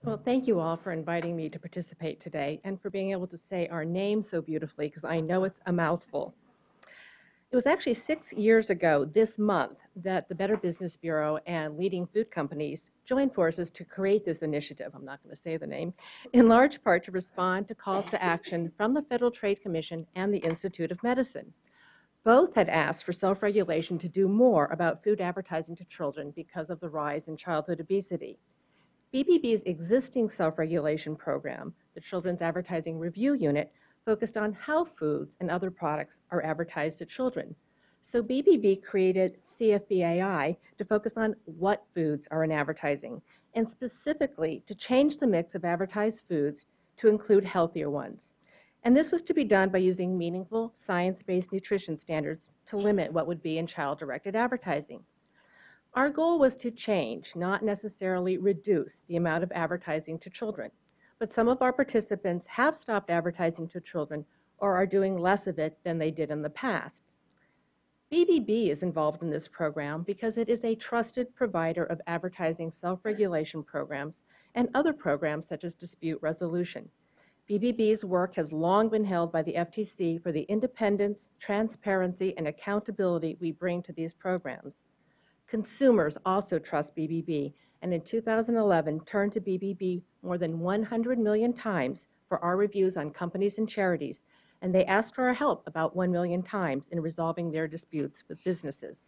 Well, thank you all for inviting me to participate today and for being able to say our name so beautifully because I know it's a mouthful. It was actually 6 years ago this month that the Better Business Bureau and leading food companies joined forces to create this initiative. I'm not going to say the name, in large part to respond to calls to action from the Federal Trade Commission and the Institute of Medicine. Both had asked for self-regulation to do more about food advertising to children because of the rise in childhood obesity. BBB's existing self-regulation program, the Children's Advertising Review Unit, focused on how foods and other products are advertised to children. So BBB created CFBAI to focus on what foods are in advertising, and specifically to change the mix of advertised foods to include healthier ones. And this was to be done by using meaningful, science-based nutrition standards to limit what would be in child-directed advertising. Our goal was to change, not necessarily reduce, the amount of advertising to children. But some of our participants have stopped advertising to children or are doing less of it than they did in the past. BBB is involved in this program because it is a trusted provider of advertising self-regulation programs and other programs such as dispute resolution. BBB's work has long been held by the FTC for the independence, transparency, and accountability we bring to these programs. Consumers also trust BBB, and in 2011 turned to BBB more than 100 million times for our reviews on companies and charities, and they asked for our help about 1 million times in resolving their disputes with businesses.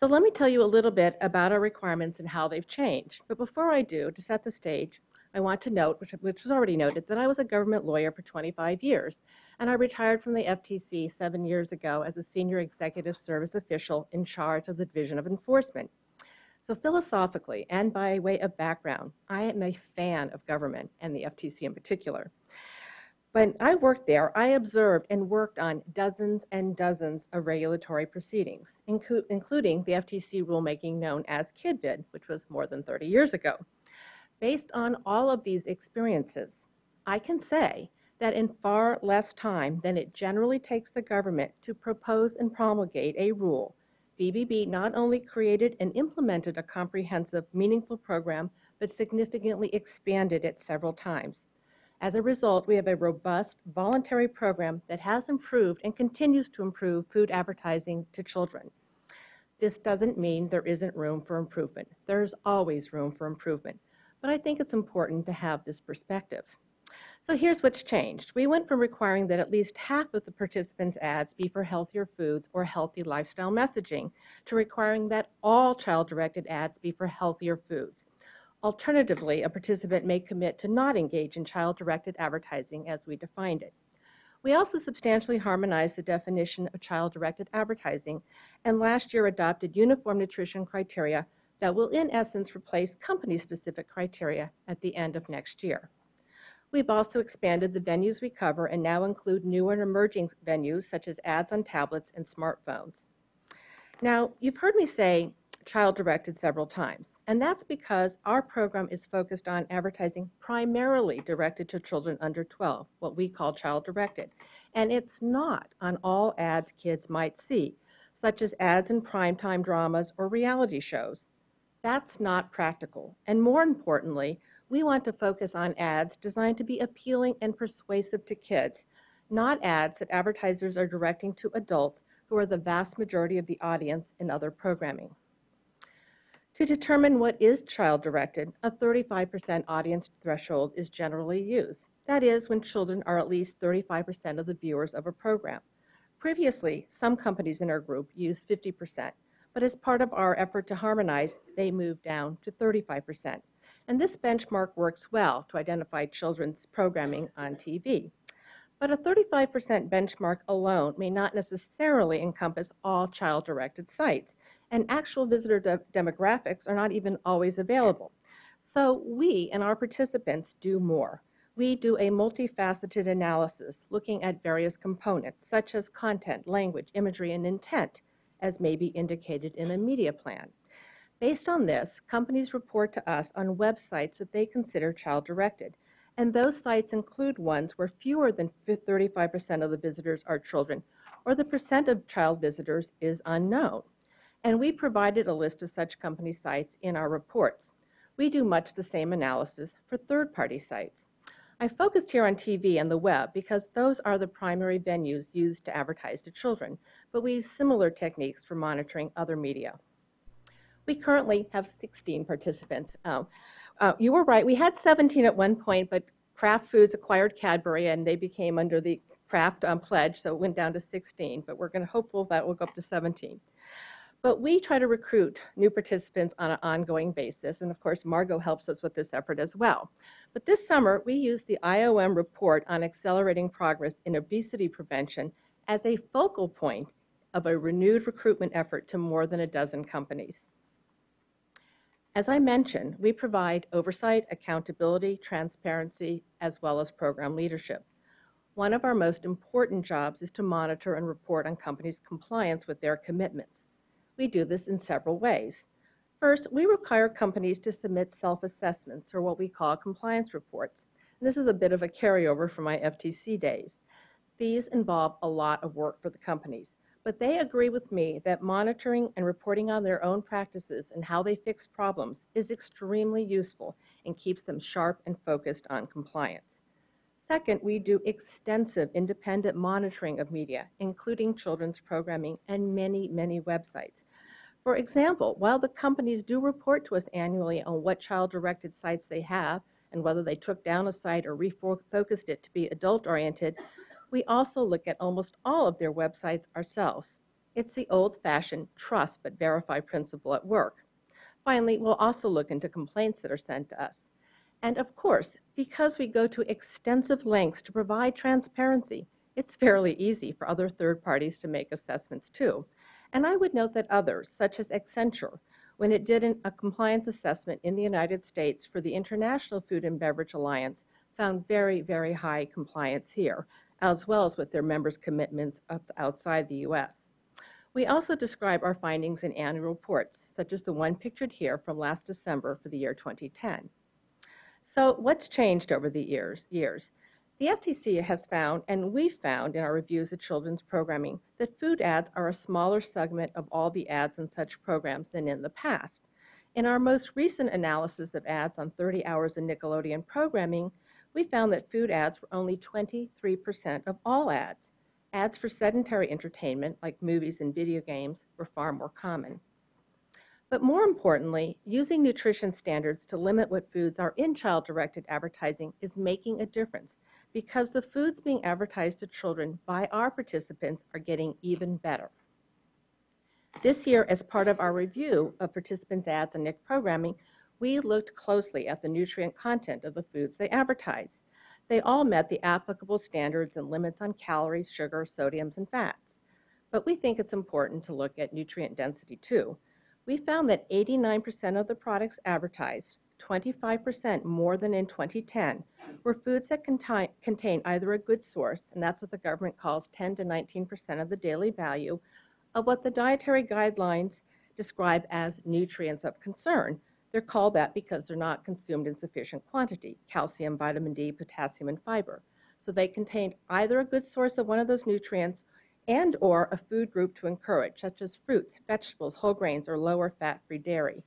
So let me tell you a little bit about our requirements and how they've changed. But before I do, to set the stage, I want to note, which was already noted, that I was a government lawyer for 25 years, and I retired from the FTC 7 years ago as a senior executive service official in charge of the Division of Enforcement. So philosophically, and by way of background, I am a fan of government, and the FTC in particular. When I worked there, I observed and worked on dozens and dozens of regulatory proceedings, including the FTC rulemaking known as KidVid, which was more than 30 years ago. Based on all of these experiences, I can say that in far less time than it generally takes the government to propose and promulgate a rule, BBB not only created and implemented a comprehensive, meaningful program, but significantly expanded it several times. As a result, we have a robust, voluntary program that has improved and continues to improve food advertising to children. This doesn't mean there isn't room for improvement. There's always room for improvement. But I think it's important to have this perspective. So here's what's changed. We went from requiring that at least half of the participants' ads be for healthier foods or healthy lifestyle messaging to requiring that all child-directed ads be for healthier foods. Alternatively, a participant may commit to not engage in child-directed advertising as we defined it. We also substantially harmonized the definition of child-directed advertising, and last year adopted uniform nutrition criteria that will in essence replace company-specific criteria at the end of next year. We've also expanded the venues we cover and now include new and emerging venues such as ads on tablets and smartphones. Now, you've heard me say child-directed several times, and that's because our program is focused on advertising primarily directed to children under 12, what we call child-directed, and it's not on all ads kids might see, such as ads in primetime dramas or reality shows. That's not practical, and more importantly, we want to focus on ads designed to be appealing and persuasive to kids, not ads that advertisers are directing to adults who are the vast majority of the audience in other programming. To determine what is child-directed, a 35% audience threshold is generally used. That is, when children are at least 35% of the viewers of a program. Previously, some companies in our group used 50%, but as part of our effort to harmonize, they moved down to 35%. And this benchmark works well to identify children's programming on TV. But a 35% benchmark alone may not necessarily encompass all child-directed sites, and actual visitor demographics are not even always available. So we and our participants do more. We do a multifaceted analysis looking at various components, such as content, language, imagery, and intent, as may be indicated in a media plan. Based on this, companies report to us on websites that they consider child-directed, and those sites include ones where fewer than 35% of the visitors are children, or the percent of child visitors is unknown. And we've provided a list of such company sites in our reports. We do much the same analysis for third-party sites. I focused here on TV and the web because those are the primary venues used to advertise to children, but we use similar techniques for monitoring other media. We currently have 16 participants. You were right, we had 17 at one point, but Kraft Foods acquired Cadbury and they became under the Kraft pledge, so it went down to 16, but we're hopeful that will go up to 17. But we try to recruit new participants on an ongoing basis, and of course, Margot helps us with this effort as well. But this summer, we used the IOM report on accelerating progress in obesity prevention as a focal point of a renewed recruitment effort to more than a dozen companies. As I mentioned, we provide oversight, accountability, transparency, as well as program leadership. One of our most important jobs is to monitor and report on companies' compliance with their commitments. We do this in several ways. First, we require companies to submit self-assessments, or what we call compliance reports. And this is a bit of a carryover from my FTC days. These involve a lot of work for the companies, but they agree with me that monitoring and reporting on their own practices and how they fix problems is extremely useful and keeps them sharp and focused on compliance. Second, we do extensive independent monitoring of media, including children's programming and many, many websites. For example, while the companies do report to us annually on what child-directed sites they have and whether they took down a site or refocused it to be adult-oriented, we also look at almost all of their websites ourselves. It's the old-fashioned trust but verify principle at work. Finally, we'll also look into complaints that are sent to us. And of course, because we go to extensive lengths to provide transparency, it's fairly easy for other third parties to make assessments too. And I would note that others, such as Accenture, when it did a compliance assessment in the United States for the International Food and Beverage Alliance, found very, very high compliance here, as well as with their members' commitments outside the US. We also describe our findings in annual reports, such as the one pictured here from last December for the year 2010. So what's changed over the years? The FTC has found, and we've found in our reviews of children's programming, that food ads are a smaller segment of all the ads in such programs than in the past. In our most recent analysis of ads on 30 hours of Nickelodeon programming, we found that food ads were only 23% of all ads. Ads for sedentary entertainment, like movies and video games, were far more common. But more importantly, using nutrition standards to limit what foods are in child-directed advertising is making a difference because the foods being advertised to children by our participants are getting even better. This year, as part of our review of participants' ads and NIC programming, we looked closely at the nutrient content of the foods they advertised. They all met the applicable standards and limits on calories, sugar, sodiums, and fats. But we think it's important to look at nutrient density too. We found that 89% of the products advertised, 25% more than in 2010, were foods that contain either a good source, and that's what the government calls 10 to 19% of the daily value, of what the dietary guidelines describe as nutrients of concern. They're called that because they're not consumed in sufficient quantity: calcium, vitamin D, potassium, and fiber. So they contained either a good source of one of those nutrients and or a food group to encourage, such as fruits, vegetables, whole grains, or lower fat-free dairy.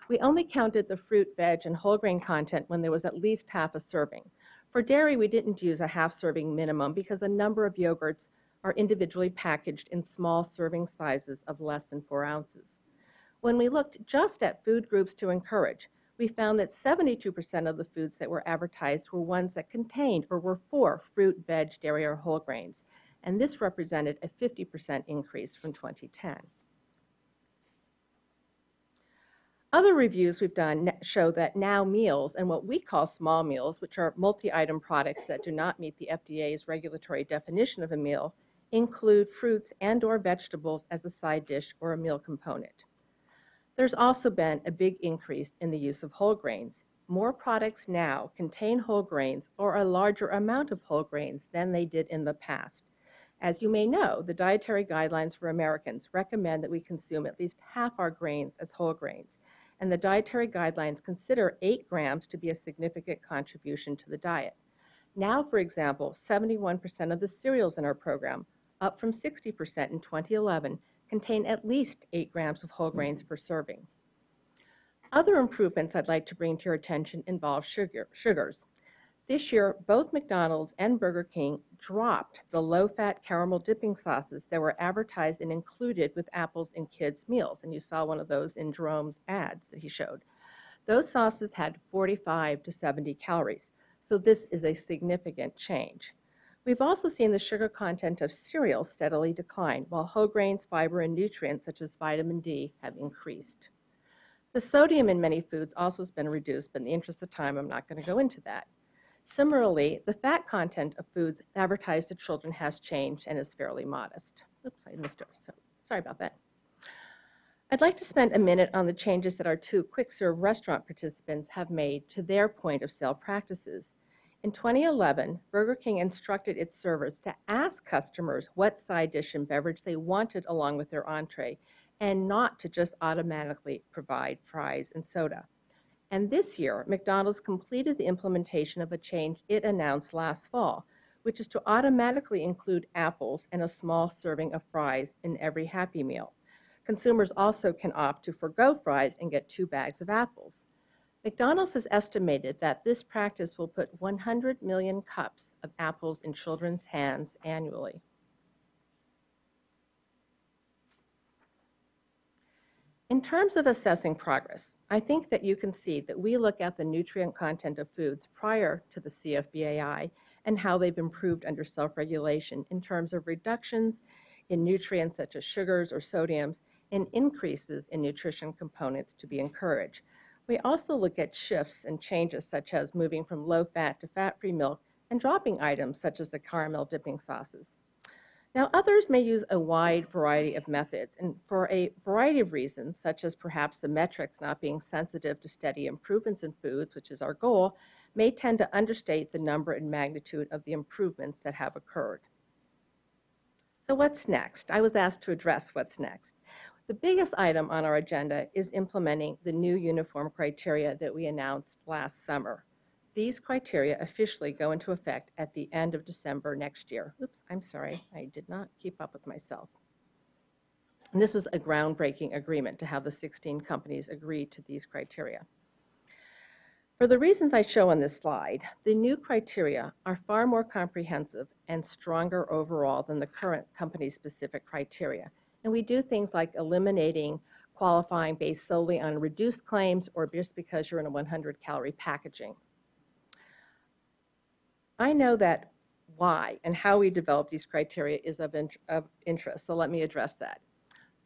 We only counted the fruit, veg, and whole grain content when there was at least half a serving. For dairy, we didn't use a half-serving minimum because a number of yogurts are individually packaged in small serving sizes of less than 4 ounces. When we looked just at food groups to encourage, we found that 72% of the foods that were advertised were ones that contained or were for fruit, veg, dairy, or whole grains. And this represented a 50% increase from 2010. Other reviews we've done show that now meals and what we call small meals, which are multi-item products that do not meet the FDA's regulatory definition of a meal, include fruits and or vegetables as a side dish or a meal component. There's also been a big increase in the use of whole grains. More products now contain whole grains or a larger amount of whole grains than they did in the past. As you may know, the dietary guidelines for Americans recommend that we consume at least half our grains as whole grains, and the dietary guidelines consider 8 grams to be a significant contribution to the diet. Now, for example, 71% of the cereals in our program, up from 60% in 2011, contain at least 8 grams of whole grains per serving. Other improvements I'd like to bring to your attention involve sugars. This year, both McDonald's and Burger King dropped the low-fat caramel dipping sauces that were advertised and included with apples in kids' meals, and you saw one of those in Jerome's ads that he showed. Those sauces had 45 to 70 calories, so this is a significant change. We've also seen the sugar content of cereal steadily decline, while whole grains, fiber, and nutrients such as vitamin D have increased. The sodium in many foods also has been reduced, but in the interest of time, I'm not going to go into that. Similarly, the fat content of foods advertised to children has changed and is fairly modest. Oops, I missed it. So, sorry about that. I'd like to spend a minute on the changes that our 2 quick-serve restaurant participants have made to their point-of-sale practices. In 2011, Burger King instructed its servers to ask customers what side dish and beverage they wanted along with their entree, and not to just automatically provide fries and soda. And this year, McDonald's completed the implementation of a change it announced last fall, which is to automatically include apples and a small serving of fries in every Happy Meal. Consumers also can opt to forgo fries and get 2 bags of apples. McDonald's has estimated that this practice will put 100 million cups of apples in children's hands annually. In terms of assessing progress, I think that you can see that we look at the nutrient content of foods prior to the CFBAI and how they've improved under self-regulation in terms of reductions in nutrients such as sugars or sodiums and increases in nutrition components to be encouraged. We also look at shifts and changes such as moving from low-fat to fat-free milk and dropping items such as the caramel dipping sauces. Now, others may use a wide variety of methods, and for a variety of reasons, such as perhaps the metrics not being sensitive to steady improvements in foods, which is our goal, may tend to understate the number and magnitude of the improvements that have occurred. So what's next? I was asked to address what's next. The biggest item on our agenda is implementing the new uniform criteria that we announced last summer. These criteria officially go into effect at the end of December next year. Oops, I'm sorry, I did not keep up with myself. And this was a groundbreaking agreement to have the 16 companies agree to these criteria. For the reasons I show on this slide, the new criteria are far more comprehensive and stronger overall than the current company-specific criteria. And we do things like eliminating qualifying based solely on reduced claims or just because you're in a 100-calorie packaging. I know that why and how we develop these criteria is of interest, so let me address that.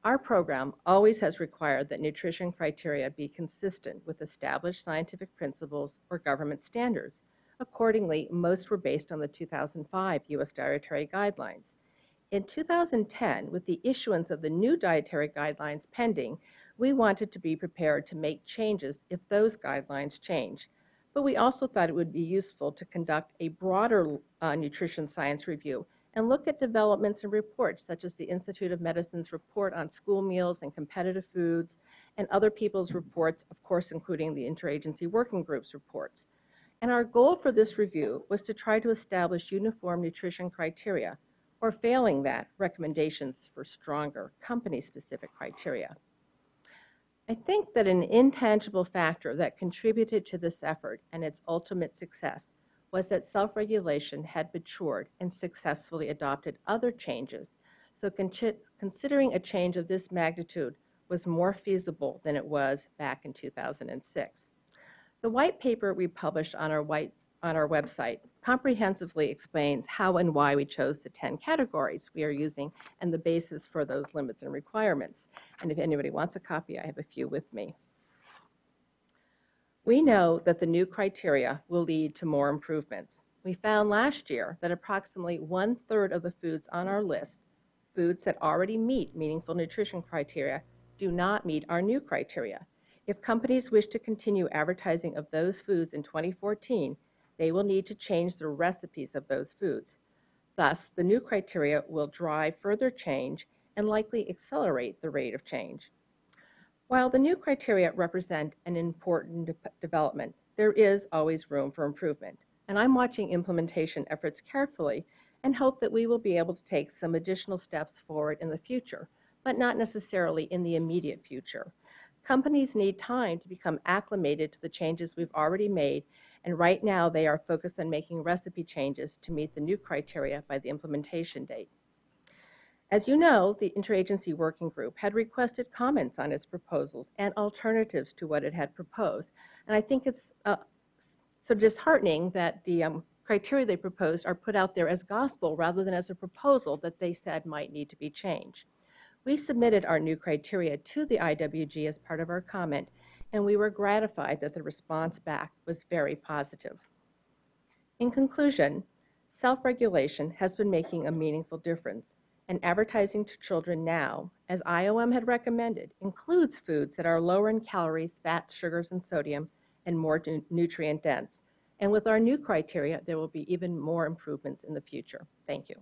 Our program always has required that nutrition criteria be consistent with established scientific principles or government standards. Accordingly, most were based on the 2005 U.S. Dietary Guidelines. In 2010, with the issuance of the new dietary guidelines pending, we wanted to be prepared to make changes if those guidelines changed. But we also thought it would be useful to conduct a broader nutrition science review and look at developments and reports such as the Institute of Medicine's report on school meals and competitive foods and other people's reports, of course, including the Interagency Working Group's reports. And our goal for this review was to try to establish uniform nutrition criteria, or failing that, recommendations for stronger company-specific criteria. I think that an intangible factor that contributed to this effort and its ultimate success was that self-regulation had matured and successfully adopted other changes, so considering a change of this magnitude was more feasible than it was back in 2006. The white paper we published on our website comprehensively explains how and why we chose the 10 categories we are using and the basis for those limits and requirements. And if anybody wants a copy, I have a few with me. We know that the new criteria will lead to more improvements. We found last year that approximately 1/3 of the foods on our list, foods that already meet meaningful nutrition criteria, do not meet our new criteria. If companies wish to continue advertising of those foods in 2014, they will need to change the recipes of those foods. Thus, the new criteria will drive further change and likely accelerate the rate of change. While the new criteria represent an important development, there is always room for improvement, and I'm watching implementation efforts carefully and hope that we will be able to take some additional steps forward in the future. but not necessarily in the immediate future. Companies need time to become acclimated to the changes we've already made, and right now they are focused on making recipe changes to meet the new criteria by the implementation date. As you know, the Interagency Working Group had requested comments on its proposals and alternatives to what it had proposed. And I think it's so disheartening that the criteria they proposed are put out there as gospel rather than as a proposal that they said might need to be changed. We submitted our new criteria to the IWG as part of our comment, and we were gratified that the response back was very positive. In conclusion, self-regulation has been making a meaningful difference, and advertising to children now, as IOM had recommended, includes foods that are lower in calories, fats, sugars, and sodium, and more nutrient dense. And with our new criteria, there will be even more improvements in the future. Thank you.